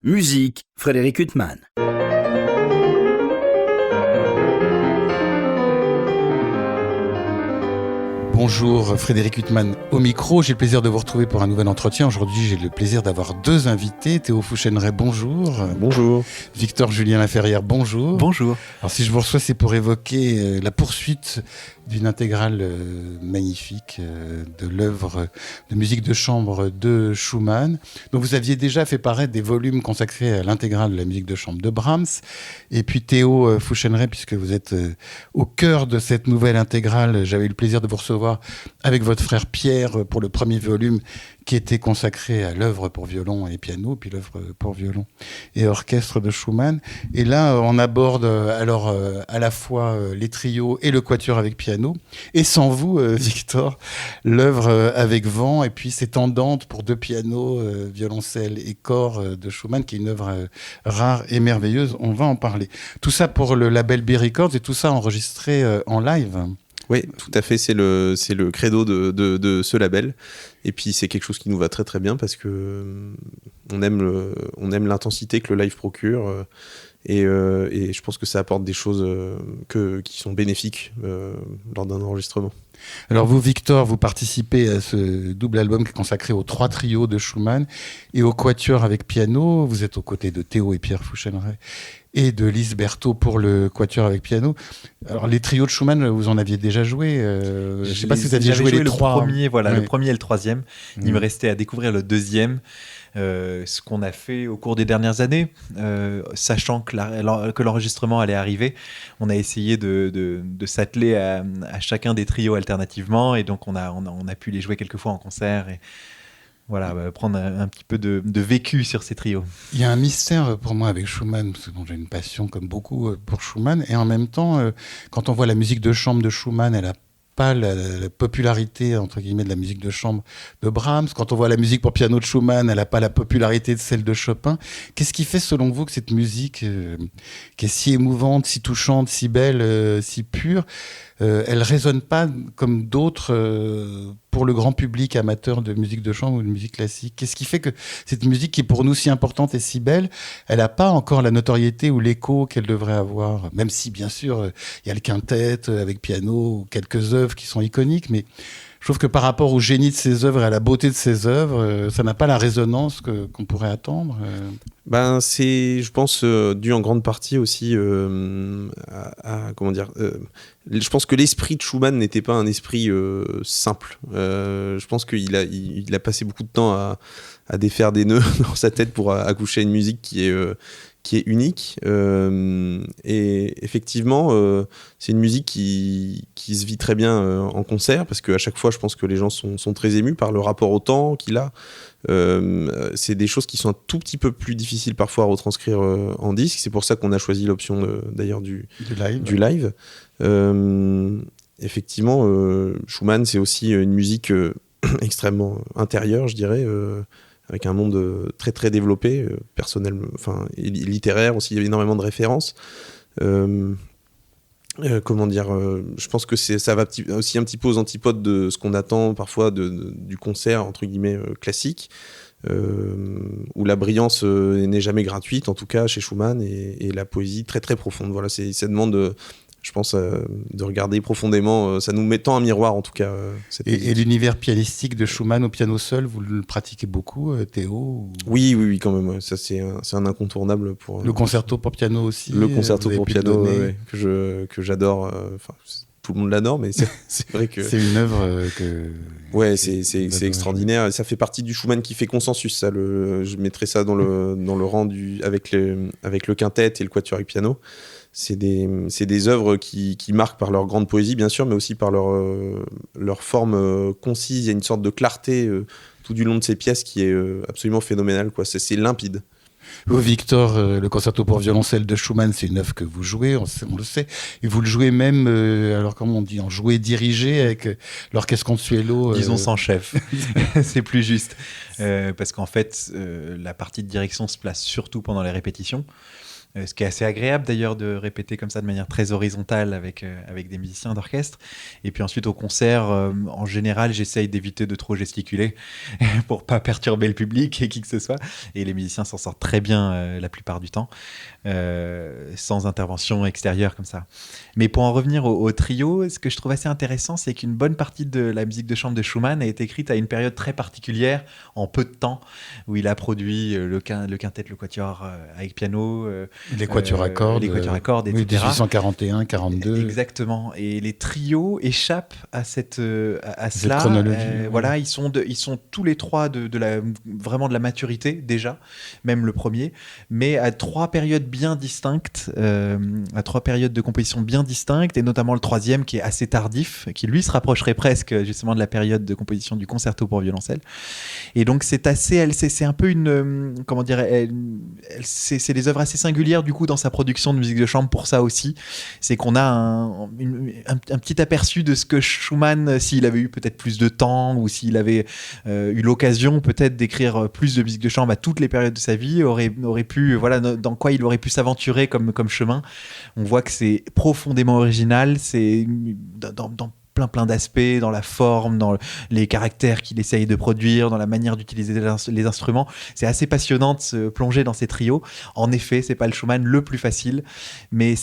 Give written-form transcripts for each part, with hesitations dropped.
Musique, Frédéric Huttman. Bonjour, Frédéric Huttman au micro. J'ai le plaisir de vous retrouver pour un nouvel entretien. Aujourd'hui, j'ai le plaisir d'avoir deux invités. Théo Fouchéneret, bonjour. Bonjour. Victor Julien Laferrière, bonjour. Bonjour. Alors, si je vous reçois, c'est pour évoquer la poursuite d'une intégrale magnifique de l'œuvre de musique de chambre de Schumann. Donc, vous aviez déjà fait paraître des volumes consacrés à l'intégrale de la musique de chambre de Brahms. Et puis, Théo Fouchéneret, puisque vous êtes au cœur de cette nouvelle intégrale, j'avais eu le plaisir de vous recevoir avec votre frère Pierre pour le premier volume qui était consacré à l'œuvre pour violon et piano, puis l'œuvre pour violon et orchestre de Schumann. Et là, on aborde alors à la fois les trios et le quatuor avec piano. Et sans vous, Victor, l'œuvre avec vent et puis cette andante pour deux pianos, violoncelle et corps de Schumann, qui est une œuvre rare et merveilleuse. On va en parler. Tout ça pour le label B Records et tout ça enregistré en live. Oui, tout à fait, c'est le credo de ce label. Et puis c'est quelque chose qui nous va très très bien parce que on aime l'intensité que le live procure et je pense que ça apporte des choses qui sont bénéfiques lors d'un enregistrement. Alors vous, Victor, vous participez à ce double album qui est consacré aux trois trios de Schumann et au quatuor avec piano. Vous êtes aux côtés de Théo et Pierre Fouchéneret et de Lise Berthaud pour le quatuor avec piano. Alors les trios de Schumann, vous en aviez déjà joué. Je ne sais pas si vous aviez joué les trois. Le premier et le troisième. Il me restait à découvrir le deuxième. Ce qu'on a fait au cours des dernières années, sachant que l'enregistrement allait arriver, on a essayé de s'atteler à chacun des trios alternativement, et donc on a pu les jouer quelques fois en concert et voilà, prendre un petit peu de vécu sur ces trios. Il y a un mystère pour moi avec Schumann, parce que j'ai une passion comme beaucoup pour Schumann, et en même temps, quand on voit la musique de chambre de Schumann, elle a pas la popularité entre guillemets de la musique de chambre de Brahms. Quand on voit la musique pour piano de Schumann, elle n'a pas la popularité de celle de Chopin. Qu'est-ce qui fait selon vous que cette musique qui est si émouvante, si touchante, si belle, si pure, elle résonne pas comme d'autres pour le grand public amateur de musique de chambre ou de musique classique? Qu'est-ce qui fait que cette musique qui est pour nous si importante et si belle, elle n'a pas encore la notoriété ou l'écho qu'elle devrait avoir? Même si, bien sûr, il y a le quintet avec piano ou quelques œuvres qui sont iconiques, mais je trouve que par rapport au génie de ces œuvres et à la beauté de ces œuvres, ça n'a pas la résonance qu'on pourrait attendre. C'est, je pense, dû en grande partie aussi comment dire. Je pense que l'esprit de Schumann n'était pas un esprit simple. Je pense qu'il a passé beaucoup de temps à défaire des nœuds dans sa tête pour accoucher à une musique qui est unique. Et effectivement, c'est une musique qui se vit très bien en concert, parce qu'à chaque fois, je pense que les gens sont très émus par le rapport au temps qu'il a. C'est des choses qui sont un tout petit peu plus difficiles parfois à retranscrire en disque. C'est pour ça qu'on a choisi l'option d'ailleurs du live. Effectivement, Schumann, c'est aussi une musique extrêmement intérieure, je dirais, avec un monde très très développé, personnel, et littéraire aussi. Il y a énormément de références. Comment dire, je pense que ça va aussi un petit peu aux antipodes de ce qu'on attend parfois du concert entre guillemets classique, où la brillance n'est jamais gratuite, en tout cas chez Schumann, et la poésie très très profonde. Voilà, ça demande, je pense, de regarder profondément. Ça nous met tant un miroir, en tout cas. Et l'univers pianistique de Schumann au piano seul, vous le pratiquez beaucoup, Théo ou... Oui, quand même. Ouais. Ça, c'est un incontournable pour... Le concerto pour piano aussi. Le concerto pour piano, que j'adore. Tout le monde l'adore, mais c'est vrai que... C'est une œuvre que... Ouais, c'est extraordinaire. Et ça fait partie du Schumann qui fait consensus. Ça, je mettrais ça dans le rang avec le quintet et le quatuor avec piano. C'est des œuvres qui marquent par leur grande poésie, bien sûr, mais aussi par leur forme concise. Il y a une sorte de clarté tout du long de ces pièces qui est absolument phénoménale, quoi. C'est limpide. Vous, Victor, le concerto pour violoncelle de Schumann, c'est une œuvre que vous jouez, on le sait. Et vous le jouez même, alors comment on dit, en joué dirigé avec l'orchestre Consuelo. Disons sans chef, c'est plus juste. Parce qu'en fait, la partie de direction se place surtout pendant les répétitions. Ce qui est assez agréable d'ailleurs de répéter comme ça de manière très horizontale avec des musiciens d'orchestre. Et puis ensuite au concert, en général, j'essaye d'éviter de trop gesticuler pour pas perturber le public et qui que ce soit. Et les musiciens s'en sortent très bien la plupart du temps, sans intervention extérieure comme ça. Mais pour en revenir au trio, ce que je trouve assez intéressant, c'est qu'une bonne partie de la musique de chambre de Schumann a été écrite à une période très particulière, en peu de temps, où il a produit le quintet, le quatuor avec piano, les quatuors à cordes, etc. Oui, 1841, 42. Exactement. Et les trios échappent à cela. Chronologie. Voilà, ils sont tous les trois vraiment de la maturité déjà, même le premier, mais à trois périodes bien distinctes, à trois périodes de composition bien distinctes, et notamment le troisième qui est assez tardif, qui lui se rapprocherait presque justement de la période de composition du concerto pour violoncelle. Et donc c'est un peu une, comment dire, c'est des œuvres assez singulières du coup dans sa production de musique de chambre pour ça aussi. C'est qu'on a un petit aperçu de ce que Schumann, s'il avait eu peut-être plus de temps ou s'il avait eu l'occasion peut-être d'écrire plus de musique de chambre à toutes les périodes de sa vie, aurait pu, voilà, dans quoi il aurait pu s'aventurer comme chemin. On voit que c'est profondément original, c'est dans plein d'aspects, dans la forme, dans les caractères qu'il essaye de produire, dans la manière d'utiliser les instruments. C'est assez passionnant de se plonger dans ces trios. En effet, c'est pas le Schumann le plus facile, mais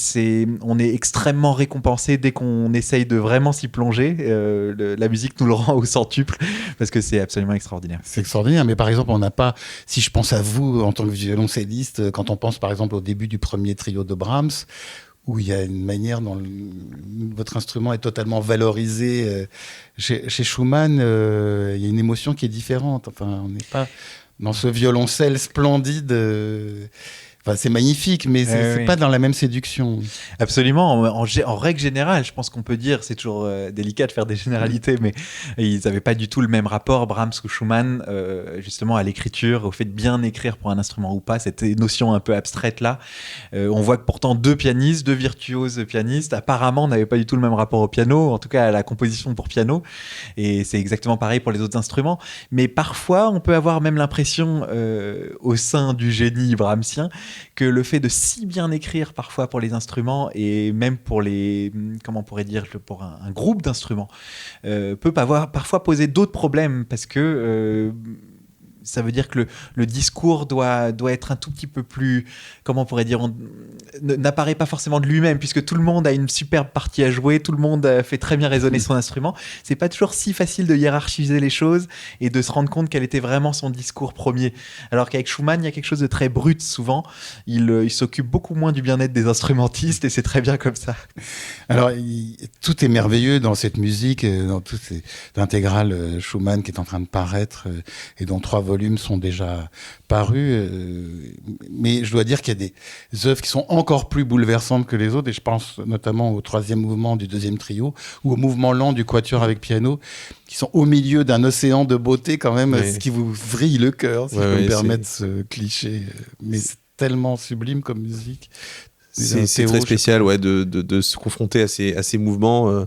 on est extrêmement récompensé dès qu'on essaye de vraiment s'y plonger. La musique nous le rend au centuple, parce que c'est absolument extraordinaire. C'est extraordinaire, mais par exemple, on n'a pas, si je pense à vous en tant que violoncelliste, quand on pense par exemple au début du premier trio de Brahms, où il y a une manière dont votre instrument est totalement valorisé. Chez Schumann, il y a une émotion qui est différente. Enfin, on n'est pas dans ce violoncelle splendide. Enfin, c'est magnifique, mais c'est pas dans la même séduction. Absolument. En règle générale, je pense qu'on peut dire, c'est toujours délicat de faire des généralités, mais ils n'avaient pas du tout le même rapport, Brahms ou Schumann, justement à l'écriture, au fait de bien écrire pour un instrument ou pas, cette notion un peu abstraite-là. On voit que pourtant deux virtuoses pianistes, apparemment n'avaient pas du tout le même rapport au piano, en tout cas à la composition pour piano, et c'est exactement pareil pour les autres instruments. Mais parfois, on peut avoir même l'impression, au sein du génie brahmsien, que le fait de si bien écrire parfois pour les instruments et même pour comment on pourrait dire, pour un groupe d'instruments, peut parfois poser d'autres problèmes parce que ça veut dire que le discours doit être un tout petit peu plus, comment on pourrait dire, n'apparaît pas forcément de lui-même, puisque tout le monde a une superbe partie à jouer, tout le monde fait très bien résonner son instrument. C'est pas toujours si facile de hiérarchiser les choses et de se rendre compte quel était vraiment son discours premier. Alors qu'avec Schumann, il y a quelque chose de très brut souvent. Il s'occupe beaucoup moins du bien-être des instrumentistes et c'est très bien comme ça. Alors, tout est merveilleux dans cette musique, dans toute cette intégrale Schumann qui est en train de paraître et dont 3 volumes sont déjà parus, mais je dois dire qu'il y a des œuvres qui sont encore plus bouleversantes que les autres, et je pense notamment au 3e mouvement du 2e trio, ou au mouvement lent du quatuor avec piano, qui sont au milieu d'un océan de beauté quand même, ce qui vous vrille le cœur, si je peux me permettre ce cliché, mais c'est tellement sublime comme musique. C'est très spécial, de se confronter à ces mouvements,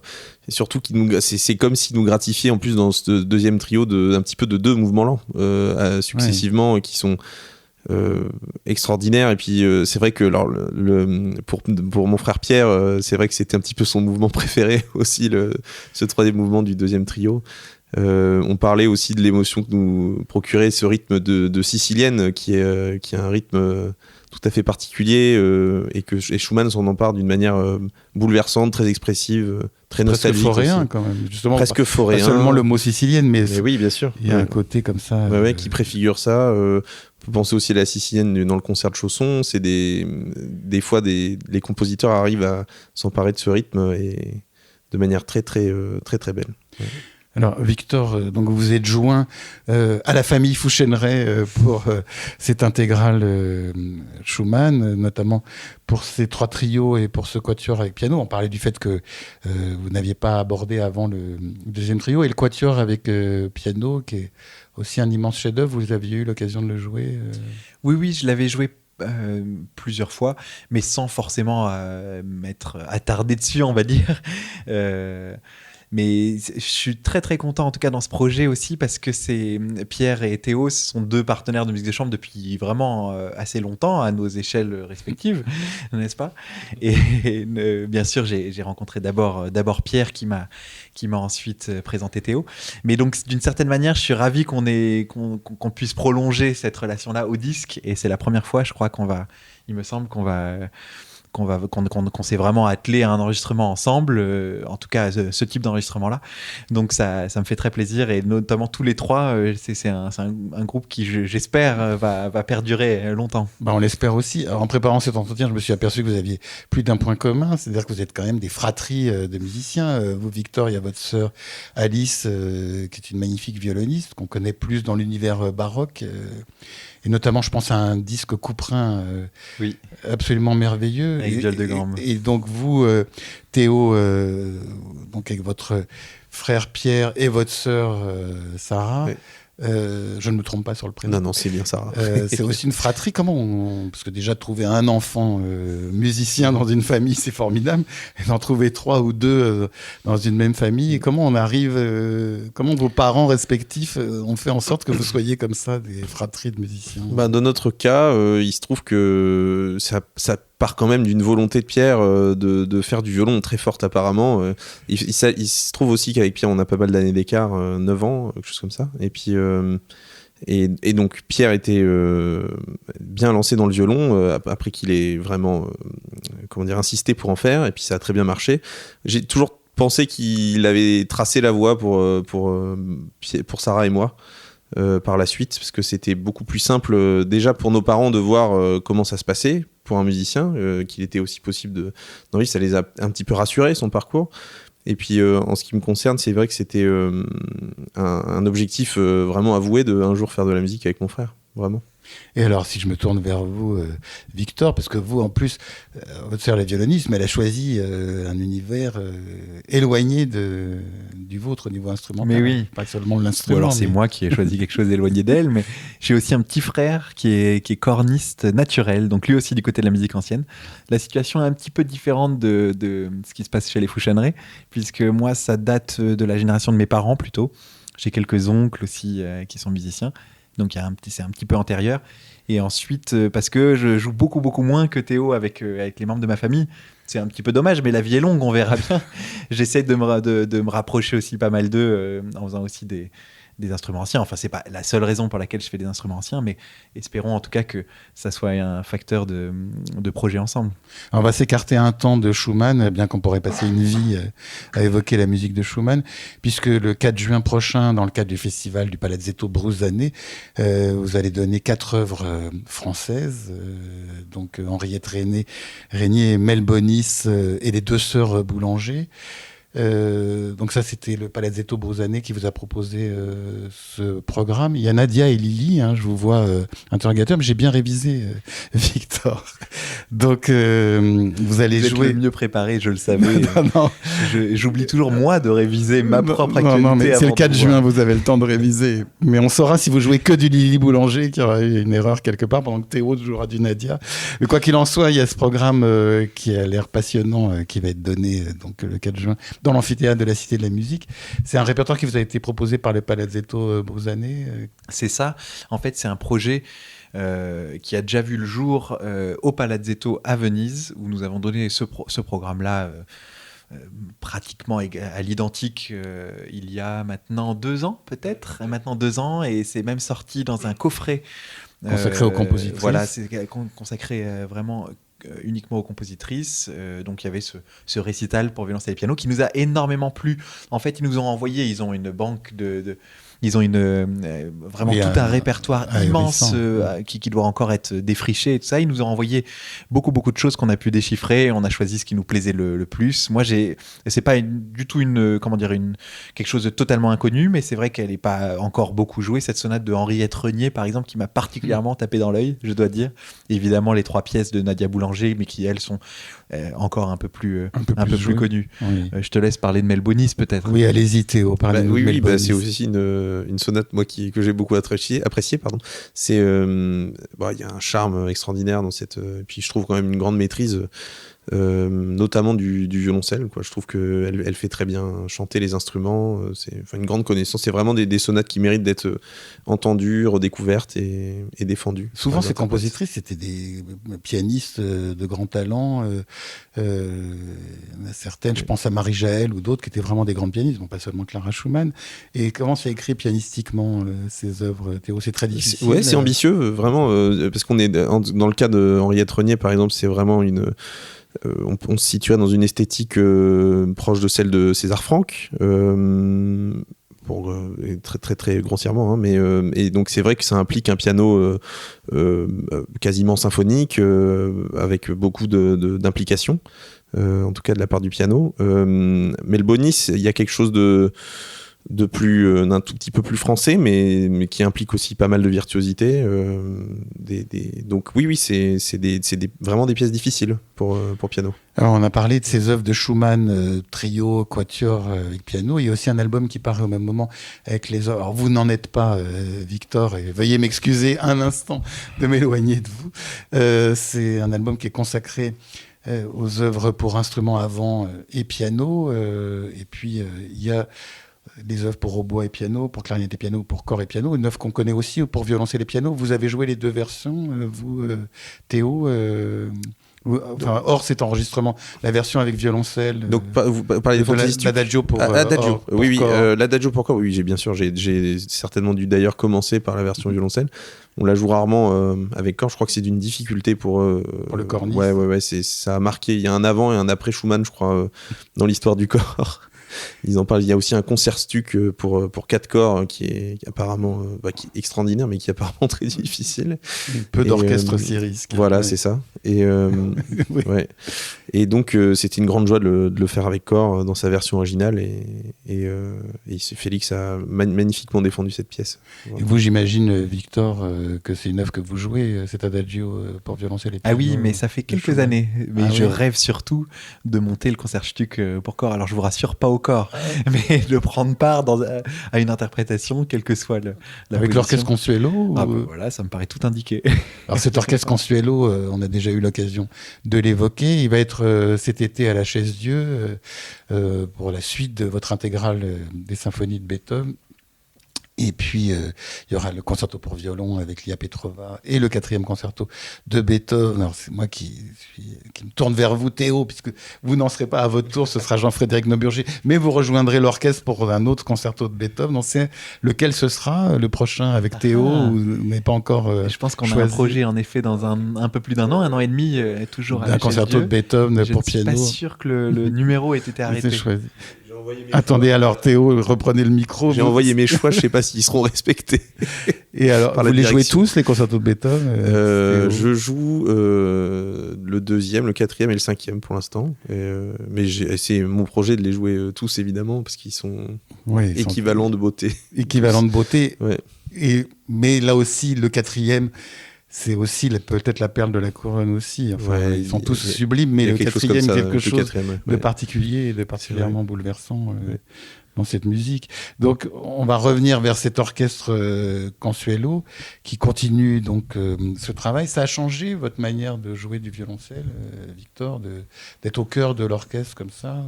et surtout c'est comme s'il nous gratifiait en plus dans ce 2e trio un petit peu de 2 mouvements lents successivement qui sont extraordinaires. Et puis c'est vrai que pour mon frère Pierre, c'est vrai que c'était un petit peu son mouvement préféré aussi, ce 3e mouvement du 2e trio. On parlait aussi de l'émotion que nous procurait ce rythme de sicilienne qui est un rythme tout à fait particulier et Schumann s'en empare d'une manière bouleversante, très expressive, très nostalgique. Presque foréen quand même, justement. Presque foréen. Pas seulement le mot sicilienne, mais oui, bien sûr. Il y a un côté comme ça. Qui préfigure ça. On peut penser aussi à la sicilienne dans le concert de Chausson. C'est des fois les compositeurs arrivent à s'emparer de ce rythme et de manière très très très très belle. Ouais. Alors Victor, donc vous êtes joint à la famille Fouchéneret pour cette intégrale Schumann, notamment pour ces 3 trios et pour ce quatuor avec piano. On parlait du fait que vous n'aviez pas abordé avant le 2e trio, et le quatuor avec piano, qui est aussi un immense chef-d'œuvre. Vous aviez eu l'occasion de le jouer Oui, je l'avais joué plusieurs fois, mais sans forcément m'être attardé dessus, on va dire. Mais je suis très très content en tout cas dans ce projet aussi parce que c'est Pierre et Théo sont deux partenaires de musique de chambre depuis vraiment assez longtemps à nos échelles respectives, n'est-ce pas? Et bien sûr j'ai rencontré d'abord Pierre qui m'a ensuite présenté Théo. Mais donc d'une certaine manière je suis ravi qu'on puisse prolonger cette relation-là au disque et c'est la première fois je crois il me semble qu'on s'est vraiment attelé à un enregistrement ensemble, en tout cas ce type d'enregistrement-là. Donc ça me fait très plaisir et notamment tous les trois, c'est un groupe qui j'espère va perdurer longtemps. On l'espère aussi. Alors, en préparant cet entretien, je me suis aperçu que vous aviez plus d'un point commun, c'est-à-dire que vous êtes quand même des fratries de musiciens. Vous, Victor, il y a votre sœur Alice, qui est une magnifique violoniste, qu'on connaît plus dans l'univers baroque. Et notamment, je pense à un disque couperin oui. absolument merveilleux. Avec viol de gamme. Et donc vous, Théo, donc avec votre frère Pierre et votre sœur Sarah, oui. Je ne me trompe pas sur le prénom. Non, c'est bien Sarah. C'est aussi une fratrie. Parce que déjà, trouver un enfant musicien dans une famille, c'est formidable. Et d'en trouver 3 ou 2 dans une même famille. Et comment on arrive... comment vos parents respectifs ont fait en sorte que vous soyez comme ça, des fratries de musiciens? Dans notre cas, il se trouve que ça part quand même d'une volonté de Pierre de faire du violon très forte apparemment. Il se trouve aussi qu'avec Pierre, on a pas mal d'années d'écart, 9 ans, quelque chose comme ça. Et puis... Et donc Pierre était bien lancé dans le violon après qu'il ait vraiment insisté pour en faire, et puis ça a très bien marché. J'ai toujours pensé qu'il avait tracé la voie pour Sarah et moi par la suite, parce que c'était beaucoup plus simple déjà pour nos parents de voir comment ça se passait pour un musicien, qu'il était aussi possible d'envie. Ça les a un petit peu rassurés, son parcours. Et puis en ce qui me concerne, c'est vrai que c'était un objectif vraiment avoué de un jour faire de la musique avec mon frère, vraiment. Et alors, si je me tourne vers vous, Victor, parce que vous, en plus, votre sœur est violoniste, mais elle a choisi un univers éloigné du vôtre au niveau instrumental. Mais oui. Pas seulement de l'instrument. Alors c'est moi qui ai choisi quelque chose d'éloigné d'elle, mais j'ai aussi un petit frère qui est corniste naturel, donc lui aussi du côté de la musique ancienne. La situation est un petit peu différente de ce qui se passe chez les Fouchonneries, puisque moi, ça date de la génération de mes parents plutôt. J'ai quelques oncles aussi qui sont musiciens. Donc c'est un petit peu antérieur. Et ensuite, parce que je joue beaucoup moins que Théo avec les membres de ma famille, c'est un petit peu dommage, mais la vie est longue, on verra bien. J'essaie de me rapprocher aussi pas mal d'eux en faisant aussi des instruments anciens. Enfin, c'est pas la seule raison pour laquelle je fais des instruments anciens, mais espérons en tout cas que ça soit un facteur de projet ensemble. Alors, on va s'écarter un temps de Schumann, bien qu'on pourrait passer une vie à évoquer la musique de Schumann, puisque le 4 juin prochain, dans le cadre du festival du Palazzetto Bruzane, vous allez donner 4 œuvres françaises, donc Henriette Régnier, Mel Bonis et les 2 sœurs Boulanger. Donc ça, c'était le Palazzetto Bruzane qui vous a proposé ce programme. Il y a Nadia et Lily, je vous vois interrogateur, mais j'ai bien révisé, Victor. Donc vous allez jouer... Vous êtes le mieux préparé, je le savais. Non. J'oublie toujours moi de réviser ma propre actualité. Non, mais c'est le 4 juin, vous avez le temps de réviser. Mais on saura si vous jouez que du Lily Boulanger, qu'il y aura eu une erreur quelque part, pendant que Théo jouera du Nadia. Mais quoi qu'il en soit, il y a ce programme qui a l'air passionnant, qui va être donné donc le 4 juin dans l'amphithéâtre de la Cité de la Musique. C'est un répertoire qui vous a été proposé par le Palazzetto Bruzane. C'est ça. En fait, c'est un projet qui a déjà vu le jour au Palazzetto à Venise, où nous avons donné ce programme-là pratiquement à l'identique il y a maintenant 2 ans, peut-être. Maintenant 2 ans, et c'est même sorti dans un coffret consacré aux compositrices. Voilà, c'est consacré vraiment uniquement aux compositrices. Donc il y avait ce récital pour violoncelle et piano qui nous a énormément plu. En fait, ils nous ont envoyé, ils ont une banque ils ont vraiment tout un répertoire immense qui doit encore être défriché et tout ça. Ils nous ont envoyé beaucoup de choses qu'on a pu déchiffrer. On a choisi ce qui nous plaisait le plus. Moi, c'est pas du tout quelque chose de totalement inconnu, mais c'est vrai qu'elle n'est pas encore beaucoup jouée. Cette sonate de Henriette Régnier, par exemple, qui m'a particulièrement tapé dans l'œil, je dois dire. Évidemment, les 3 pièces de Nadia Boulanger, mais qui, elles, sont encore un peu plus connues. Oui. Je te laisse parler de Mel Bonis, peut-être. Oui, allez-y, Théo, parlez de Mel Bonis. C'est aussi une sonate moi que j'ai beaucoup apprécié. C'est il y a un charme extraordinaire dans cette. Et puis je trouve quand même une grande maîtrise notamment du violoncelle, quoi. Je trouve qu'elle fait très bien chanter les instruments, c'est une grande connaissance. C'est vraiment des sonates qui méritent d'être entendues, redécouvertes et défendues. Souvent, ces compositrices, c'était des pianistes de grand talent. Certaines, je pense à Marie-Jaël ou d'autres, qui étaient vraiment des grandes pianistes, bon, pas seulement Clara Schumann. Et comment c'est écrit pianistiquement, ces œuvres, Théo? C'est très difficile. Ouais, c'est ambitieux, vraiment, parce qu'on est dans le cas de Henriette Renier, par exemple, c'est vraiment on se situe dans une esthétique proche de celle de César Franck, très très très grossièrement, hein, et donc c'est vrai que ça implique un piano quasiment symphonique, avec beaucoup d'implications, en tout cas de la part du piano. Mais le Bonis, il y a quelque chose d'un tout petit peu plus français, mais qui implique aussi pas mal de virtuosité. Donc oui, c'est vraiment des pièces difficiles pour piano. Alors on a parlé de ces œuvres de Schumann, trio, quatuor avec piano. Il y a aussi un album qui paraît au même moment avec les œuvres. Alors vous n'en êtes pas, Victor, et veuillez m'excuser un instant de m'éloigner de vous. C'est un album qui est consacré aux œuvres pour instruments avant et piano. Et puis il y a des œuvres pour hautbois et piano, pour clarinette et piano, pour corps et piano, une œuvre qu'on connaît aussi pour violoncelle et piano. Vous avez joué les deux versions, vous, Théo, hors cet enregistrement, la version avec violoncelle. Donc vous parlez des fantaisies. L'adagio pour Adagio. Oui, l'adagio pour corps. Oui, j'ai certainement dû d'ailleurs commencer par la version violoncelle. On la joue rarement avec corps. Je crois que c'est d'une difficulté pour le corniste. Ouais, ça a marqué. Il y a un avant et un après Schumann, je crois, dans l'histoire du corps. Ils en parlent. Il y a aussi un concert Stuck pour 4 corps qui est apparemment qui est extraordinaire, mais qui est apparemment très difficile. Peu d'orchestre aussi risque. Voilà, ouais. C'est ça. Et oui. Ouais. Et donc c'était une grande joie de le faire avec corps dans sa version originale. Et Félix a magnifiquement défendu cette pièce. Voilà. Et vous, j'imagine, Victor, que c'est une œuvre que vous jouez, cet adagio pour violoncelle et piano. Ah oui, mais ça fait quelques années. Mais je rêve surtout de monter le concert Stuck pour corps. Alors je vous rassure, pas au corps, mais de prendre part à une interprétation, quelle que soit la avec position. L'orchestre Consuelo voilà, ça me paraît tout indiqué. Alors cet orchestre Consuelo, on a déjà eu l'occasion de l'évoquer. Il va être cet été à la Chaise-Dieu pour la suite de votre intégrale des symphonies de Beethoven. Et puis, il y aura le concerto pour violon avec Lia Petrova et le 4e concerto de Beethoven. Alors, c'est moi qui me tourne vers vous, Théo, puisque vous n'en serez pas à votre tour, ce sera Jean-Frédéric Neuburger, mais vous rejoindrez l'orchestre pour un autre concerto de Beethoven. On sait lequel ce sera, le prochain avec Théo, mais pas encore je pense qu'on choisi. a un projet, en effet, dans un peu plus d'un an et demi, toujours à la un concerto de Beethoven pour piano. Je ne suis pas sûr que le numéro ait été arrêté. C'est choisi. Attendez, alors Théo, reprenez le micro. J'ai envoyé mes choix, je ne sais pas s'ils seront respectés. Et alors, vous les jouez tous, les concertos de Beethoven Je joue le 2e, le 4e et le 5e pour l'instant. Mais c'est mon projet de les jouer tous, évidemment, parce qu'ils sont équivalents de beauté. Équivalents de beauté. Ouais. Mais là aussi, le 4e... c'est aussi peut-être la perle de la couronne aussi. Enfin, ils sont tous sublimes, mais le 4e, quelque chose de particulier et de particulièrement bouleversant dans cette musique. Donc, on va revenir vers cet orchestre Consuelo qui continue donc ce travail. Ça a changé votre manière de jouer du violoncelle, Victor, d'être au cœur de l'orchestre comme ça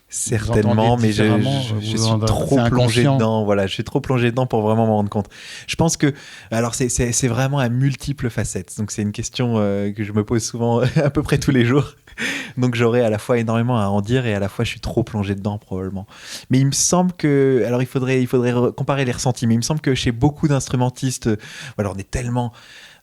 Certainement, mais je suis trop plongé dedans. Voilà, je suis trop plongé dedans pour vraiment m'en rendre compte. Je pense que, alors c'est vraiment à multiples facettes. Donc c'est une question que je me pose souvent à peu près tous les jours. Donc j'aurais à la fois énormément à en dire et à la fois je suis trop plongé dedans probablement. Mais il me semble que, alors il faudrait comparer les ressentis. Mais il me semble que chez beaucoup d'instrumentistes, voilà, on est tellement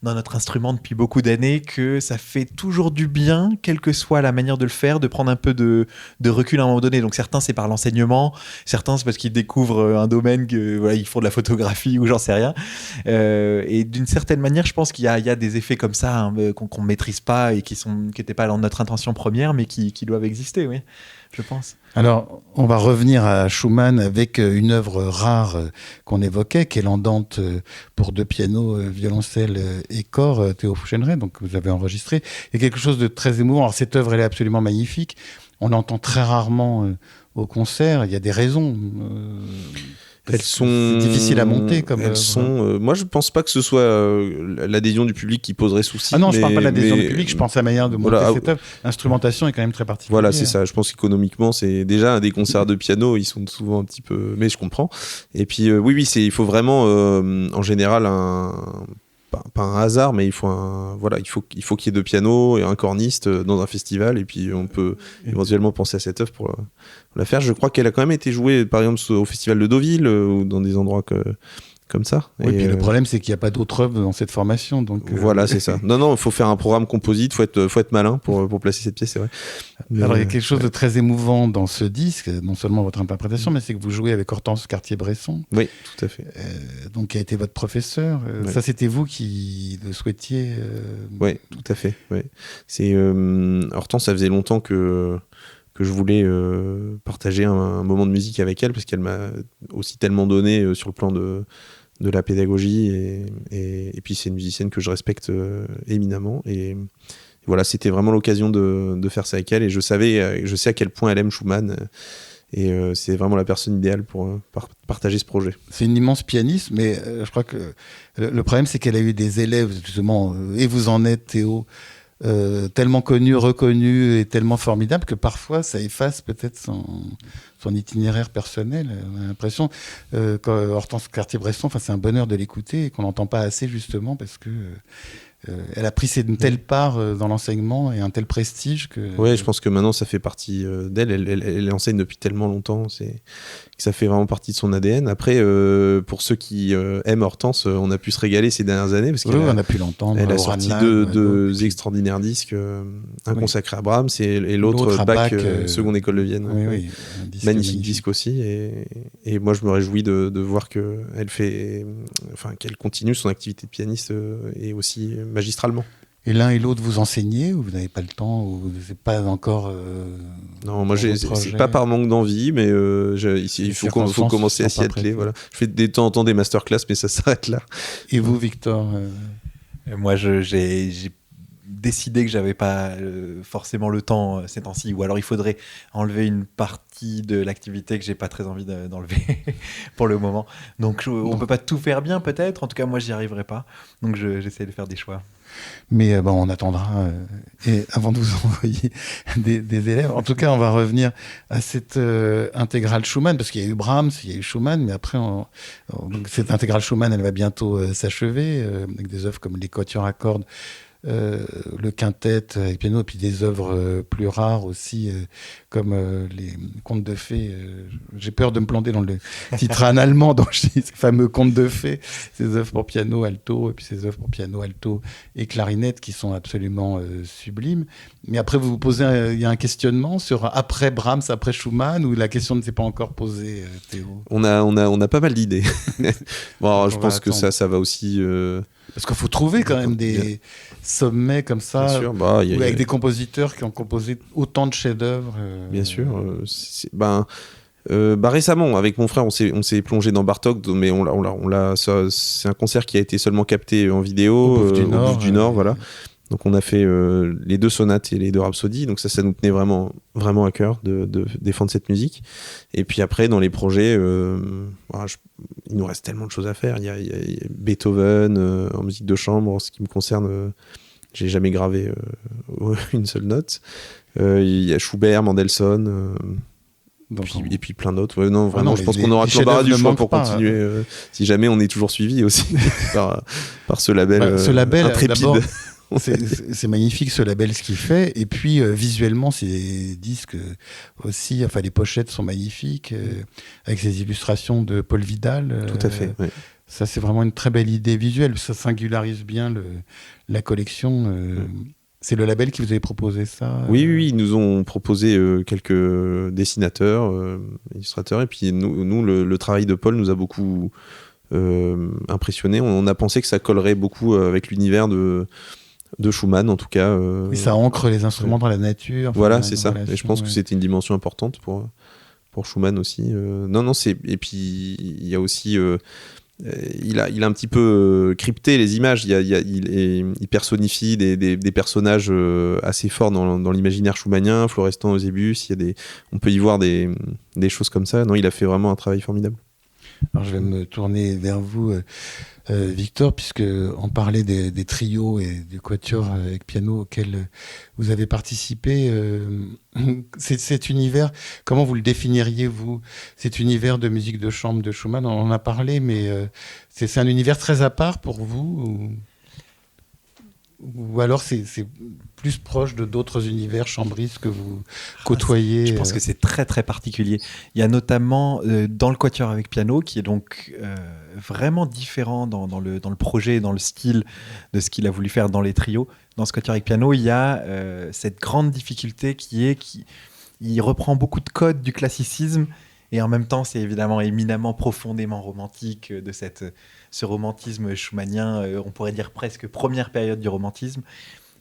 dans notre instrument depuis beaucoup d'années que ça fait toujours du bien, quelle que soit la manière de le faire, de prendre un peu de recul à un moment donné. Donc certains c'est par l'enseignement, certains c'est parce qu'ils découvrent un domaine que voilà, ils font de la photographie ou j'en sais rien. Et d'une certaine manière, je pense qu'il y a des effets comme ça hein, qu'on maîtrise pas et qui n'étaient pas dans notre intention première, mais qui doivent exister, oui, je pense. Alors, on va revenir à Schumann avec une œuvre rare qu'on évoquait, qui est l'Andante pour 2 pianos, violoncelle et corps, Théo Fouchenray, donc vous avez enregistré. Il y a quelque chose de très émouvant. Alors, cette œuvre, elle est absolument magnifique. On l'entend très rarement au concert. Il y a des raisons. Elles sont c'est difficile à monter. Comme moi, je pense pas que ce soit l'adhésion du public qui poserait souci. Ah non, je parle pas de l'adhésion du public, je pense à la manière de monter voilà, cette œuvre. L'instrumentation est quand même très particulière. Voilà, c'est ça. Je pense qu'économiquement, c'est déjà des concerts de piano, ils sont souvent un petit peu. Mais je comprends. Et puis, oui, il faut vraiment, en général, pas un hasard, mais il faut qu'il y ait 2 pianos et un corniste dans un festival, et puis on peut éventuellement penser à cette œuvre pour la faire. Je crois qu'elle a quand même été jouée, par exemple, au festival de Deauville ou dans des endroits comme ça. Oui, et puis le problème, c'est qu'il n'y a pas d'autres œuvres dans cette formation. Donc, voilà, c'est ça. Non, il faut faire un programme composite, faut être malin pour placer cette pièce, c'est vrai. Alors, il y a quelque chose de très émouvant dans ce disque, non seulement votre interprétation, mais c'est que vous jouez avec Hortense Cartier-Bresson. Oui, tout à fait. Donc, qui a été votre professeur. Ouais. Ça, c'était vous qui le souhaitiez Oui, tout à fait. Ouais. C'est, Hortense, ça faisait longtemps que je voulais partager un moment de musique avec elle, parce qu'elle m'a aussi tellement donné sur le plan de la pédagogie, et puis c'est une musicienne que je respecte éminemment, et voilà, c'était vraiment l'occasion de faire ça avec elle, et je sais à quel point elle aime Schumann, et c'est vraiment la personne idéale pour partager ce projet. C'est une immense pianiste, mais je crois que le problème, c'est qu'elle a eu des élèves, justement, et vous en êtes, Théo, tellement connus, reconnus et tellement formidables que parfois ça efface peut-être son itinéraire personnel. On a l'impression qu'Hortense Cartier-Bresson, c'est un bonheur de l'écouter et qu'on n'entend pas assez, justement, parce que elle a pris une telle part dans l'enseignement et un tel prestige que... Oui, je pense que maintenant ça fait partie d'elle. Elle enseigne depuis tellement longtemps, que ça fait vraiment partie de son ADN. Après, pour ceux qui aiment Hortense, on a pu se régaler ces dernières années, parce on a pu l'entendre. Elle a sorti deux extraordinaires disques, un consacré à Brahms et l'autre Bach, seconde école de Vienne. Oui, magnifique disque aussi, et moi je me réjouis de voir qu'elle qu'elle continue son activité de pianiste et aussi magistralement. Et l'un et l'autre, vous enseignez, ou vous n'avez pas le temps, ou vous n'êtes pas encore... Non, moi, c'est pas par manque d'envie, mais il faut commencer à s'y atteler. Voilà. Je fais de temps en temps des masterclass, mais ça s'arrête là. Et vous, Victor Moi, j'ai décidé que j'avais pas forcément le temps ces temps-ci, ou alors il faudrait enlever une partie de l'activité que j'ai pas très envie d'enlever pour le moment. Donc on peut pas tout faire bien, peut-être. En tout cas, moi, j'y arriverai pas. Donc j'essaie de faire des choix. Mais on attendra avant de vous envoyer des élèves. En tout cas, on va revenir à cette intégrale Schumann, parce qu'il y a eu Brahms, il y a eu Schumann, mais après, donc cette intégrale Schumann, elle va bientôt s'achever, avec des œuvres comme les quatuors à cordes, le quintet avec piano, et puis des œuvres plus rares aussi, comme les contes de fées. J'ai peur de me planter dans le titre en allemand, donc je dis ces fameux contes de fées, ces œuvres pour piano alto, et puis ces œuvres pour piano alto et clarinette qui sont absolument sublimes. Mais après, vous vous posez, il y a un questionnement sur après Brahms, après Schumann, ou la question ne s'est pas encore posée, Théo? On a pas mal d'idées. Bon, alors, je pense que ça va aussi... Parce qu'il faut trouver quand même des sommets comme ça, bien sûr, avec des compositeurs qui ont composé autant de chefs-d'œuvre. Bien sûr. Récemment, avec mon frère, on s'est plongé dans Bartók, mais c'est un concert qui a été seulement capté en vidéo au Bouffe du Nord, voilà. Donc on a fait les 2 sonates et les 2 rhapsodies, donc ça nous tenait vraiment, vraiment à cœur de défendre cette musique. Et puis après, dans les projets, il nous reste tellement de choses à faire. Il y a Beethoven en musique de chambre, en ce qui me concerne, j'ai jamais gravé une seule note. Il y a Schubert, Mendelssohn... et puis plein d'autres. Ouais, non, vraiment, je pense qu'on aura l'embarras du choix pour continuer. Si jamais on est toujours suivi aussi par ce label, intrépide. C'est magnifique ce label, ce qu'il fait. Et puis visuellement, ces disques aussi, les pochettes sont magnifiques, avec ces illustrations de Paul Vidal. Tout à fait. Ouais. Ça, c'est vraiment une très belle idée visuelle. Ça singularise bien la collection. C'est le label qui vous avait proposé ça? Oui, ils nous ont proposé quelques dessinateurs, illustrateurs, et puis nous le travail de Paul nous a beaucoup impressionné. On a pensé que ça collerait beaucoup avec l'univers de Schumann, en tout cas. Et ça ancre les instruments dans la nature. Voilà, c'est ça. Et je pense que c'était une dimension importante pour Schumann aussi. Et puis il y a aussi... il a un petit peu crypté les images. Il personnifie des personnages assez forts dans l'imaginaire schumannien, Florestan, Eusebius. On peut y voir des choses comme ça. Non, il a fait vraiment un travail formidable. Alors je vais me tourner vers vous, Victor, puisque on parlait des trios et du quatuor avec piano auquel vous avez participé. Cet univers, comment vous le définiriez, vous, cet univers de musique de chambre de Schumann? On en a parlé, mais c'est un univers très à part pour vous, ou alors c'est plus proche de d'autres univers chambristes que vous côtoyez? Je pense que c'est très très particulier. Il y a notamment dans le quatuor avec piano, qui est donc vraiment différent dans le projet et dans le style de ce qu'il a voulu faire dans les trios. Dans ce quatuor avec piano, il y a cette grande difficulté il reprend beaucoup de codes du classicisme, et en même temps c'est évidemment éminemment profondément romantique, de ce romantisme schumannien, on pourrait dire presque première période du romantisme.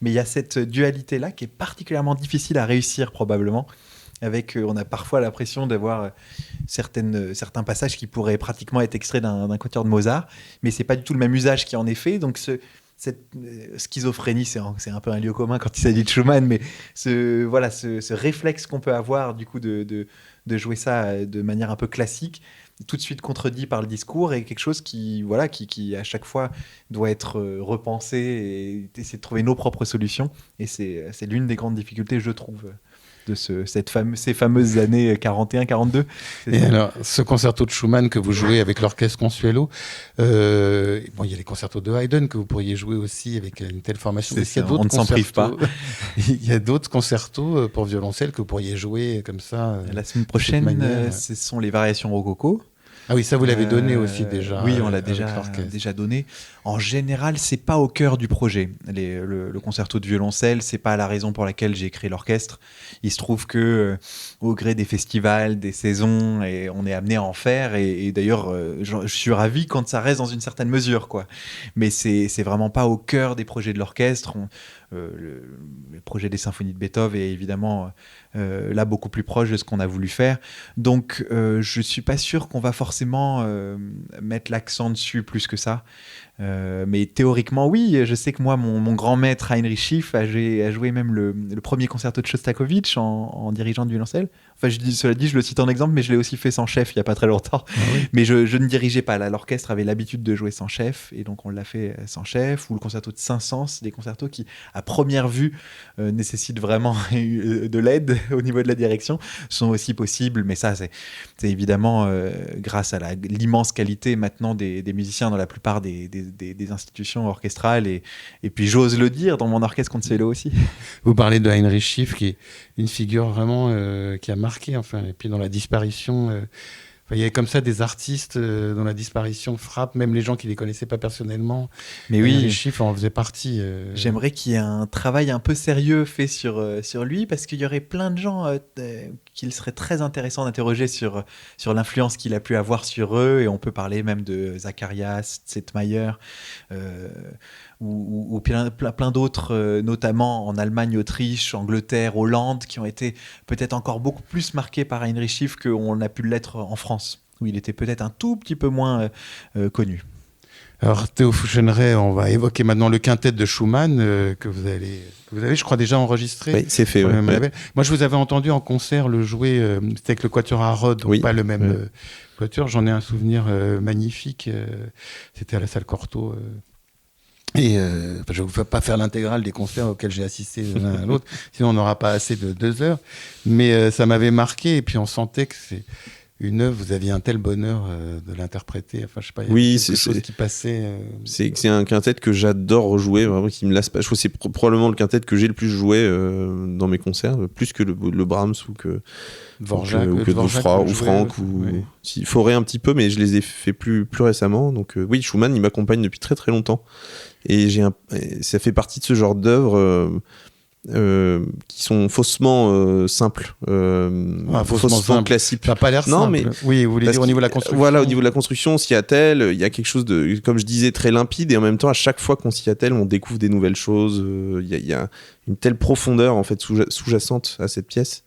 Mais il y a cette dualité-là qui est particulièrement difficile à réussir probablement. On a parfois l'impression d'avoir certains passages qui pourraient pratiquement être extraits d'un quatuor de Mozart, mais c'est pas du tout le même usage qui en est fait. Donc cette schizophrénie, c'est un peu un lieu commun quand il s'agit de Schumann, mais ce réflexe qu'on peut avoir du coup de jouer ça de manière un peu classique, tout de suite contredit par le discours, et quelque chose qui à chaque fois doit être repensé et essayer de trouver nos propres solutions. Et c'est l'une des grandes difficultés, je trouve, de ces fameuses années 41-42. Et alors, ce concerto de Schumann que vous jouez avec l'orchestre Consuelo, il y a les concertos de Haydn que vous pourriez jouer aussi avec une telle formation. On ne s'en prive pas. Il y a d'autres concertos pour violoncelle que vous pourriez jouer comme ça. La semaine prochaine, ce sont les variations rococo. Ah oui, ça vous l'avez donné aussi déjà. Oui, on l'a déjà donné. En général, c'est pas au cœur du projet. Le concerto de violoncelle, c'est pas la raison pour laquelle j'ai créé l'orchestre. Il se trouve que au gré des festivals, des saisons, et on est amené à en faire. Et d'ailleurs, je suis ravi quand ça reste dans une certaine mesure, quoi. Mais c'est vraiment pas au cœur des projets de l'orchestre. Le projet des symphonies de Beethoven est évidemment là beaucoup plus proche de ce qu'on a voulu faire. Donc je suis pas sûr qu'on va forcément mettre l'accent dessus plus que ça. Mais théoriquement, oui. Je sais que moi, mon grand maître Heinrich Schiff a joué même le premier concerto de Shostakovich en dirigeant de violoncelle. Enfin, cela dit, je le cite en exemple, mais je l'ai aussi fait sans chef il n'y a pas très longtemps. Ah oui. Mais je ne dirigeais pas. Là, l'orchestre avait l'habitude de jouer sans chef, et donc on l'a fait sans chef. Ou le concerto de Saint-Saëns, des concertos qui, à première vue, nécessitent vraiment de l'aide au niveau de la direction, sont aussi possibles. Mais ça, c'est évidemment grâce à l'immense qualité maintenant des musiciens dans la plupart des institutions orchestrales. Et puis, j'ose le dire, dans mon orchestre Consuelo aussi. Vous parlez de Heinrich Schiff, qui est une figure vraiment qui a marqué, enfin, et puis dans la disparition, il y avait comme ça des artistes dont la disparition frappe même les gens qui les connaissaient pas personnellement. Mais oui, Heinrich Schiff en faisait partie. J'aimerais qu'il y ait un travail un peu sérieux fait sur lui, parce qu'il y aurait plein de gens qu'il serait très intéressant d'interroger sur l'influence qu'il a pu avoir sur eux, et on peut parler même de Zacharias, Zetmayer, ou plein d'autres, notamment en Allemagne, Autriche, Angleterre, Hollande, qui ont été peut-être encore beaucoup plus marqués par Heinrich Schiff qu'on a pu l'être en France, où il était peut-être un tout petit peu moins connu. Alors Théo Fouchenray, on va évoquer maintenant le quintet de Schumann que vous avez, je crois, déjà enregistré. Oui, c'est fait. Ouais. Moi, je vous avais entendu en concert le jouer, c'était avec le quatuor à Rhodes, donc pas le même quatuor. J'en ai un souvenir magnifique. C'était à la salle Cortot. Et je ne vais pas faire l'intégrale des concerts auxquels j'ai assisté de l'un à l'autre, sinon on n'aura pas assez de 2 heures. Mais ça m'avait marqué, et puis on sentait que c'est une œuvre, vous aviez un tel bonheur de l'interpréter. Enfin, je sais pas, il y a quelque chose qui passait. C'est un quintet que j'adore rejouer, vraiment, qui me lasse pas. Je trouve que c'est probablement le quintet que j'ai le plus joué dans mes concerts, plus que le Brahms ou que Dvorak, ou Franck, ou Fauré un petit peu, mais je les ai fait plus récemment. Donc oui, Schumann, il m'accompagne depuis très très longtemps, et ça fait partie de ce genre d'œuvres qui sont faussement simples, faussement classiques. Ça n'a pas l'air simple. Mais oui, vous voulez dire au niveau de la construction. Voilà, au niveau de la construction, on s'y attelle. Il y a quelque chose de, comme je disais, très limpide, et en même temps, à chaque fois qu'on s'y attelle, on découvre des nouvelles choses. Il y a une telle profondeur en fait sous-jacente à cette pièce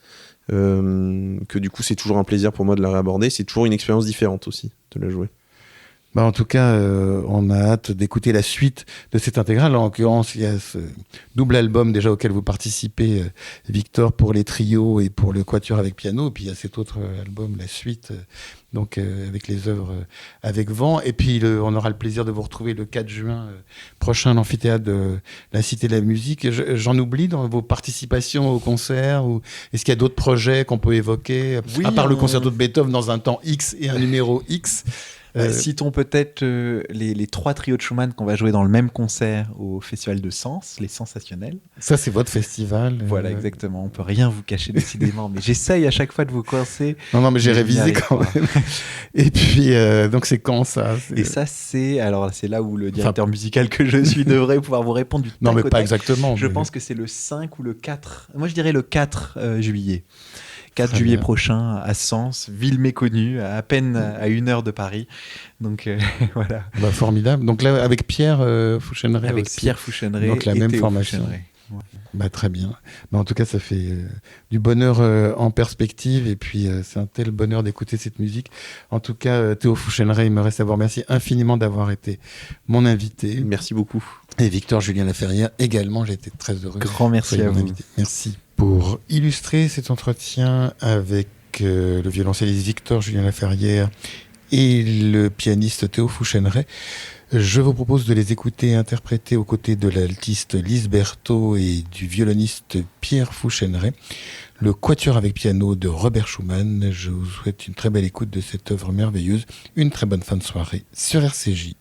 que du coup, c'est toujours un plaisir pour moi de la réaborder. C'est toujours une expérience différente aussi de la jouer. En tout cas, on a hâte d'écouter la suite de cette intégrale. En l'occurrence, il y a ce double album déjà auquel vous participez, Victor, pour les trios et pour le quatuor avec piano. Et puis il y a cet autre album, la suite, avec les œuvres avec vent. Et puis on aura le plaisir de vous retrouver le 4 juin prochain à l'amphithéâtre de la Cité de la Musique. J'en oublie dans vos participations au concert, ou est-ce qu'il y a d'autres projets qu'on peut évoquer, à part le concerto de Beethoven dans un temps X et un numéro X? Citons peut-être les 3 trios de Schumann qu'on va jouer dans le même concert au Festival de Sens, les Sensationnels. Ça, c'est votre festival. Voilà, exactement. On peut rien vous cacher décidément, mais j'essaye à chaque fois de vous coincer. Non, mais j'ai révisé quand même. Et puis, donc c'est quand ça? Et ça, c'est là où le directeur musical que je suis devrait pouvoir vous répondre du tac Non, mais au pas tac. exactement. Je pense que c'est le 5 ou le 4. Moi, je dirais le 4 juillet. 4 Très juillet bien. prochain à Sens, ville méconnue, à peine à 1 heure de Paris. Donc voilà. Formidable. Donc là, avec Pierre Fouchenray Avec aussi. Pierre Fouchenray. Donc la et même Théo formation. Fouchenray. Ouais. Très bien. En tout cas, ça fait du bonheur en perspective. Et puis, c'est un tel bonheur d'écouter cette musique. En tout cas, Théo Fouchenray, il me reste à vous remercier infiniment d'avoir été mon invité. Merci beaucoup. Et Victor Julien Laferrière également, j'ai été très heureux. Grand merci à vous. Invité. Merci. Pour illustrer cet entretien avec le violoncelliste Victor Julien Laferrière et le pianiste Théo Fouchenray, je vous propose de les écouter interpréter aux côtés de l'altiste Lise Berthaud et du violoniste Pierre Fouchenray, le quatuor avec piano de Robert Schumann. Je vous souhaite une très belle écoute de cette œuvre merveilleuse, une très bonne fin de soirée sur RCJ.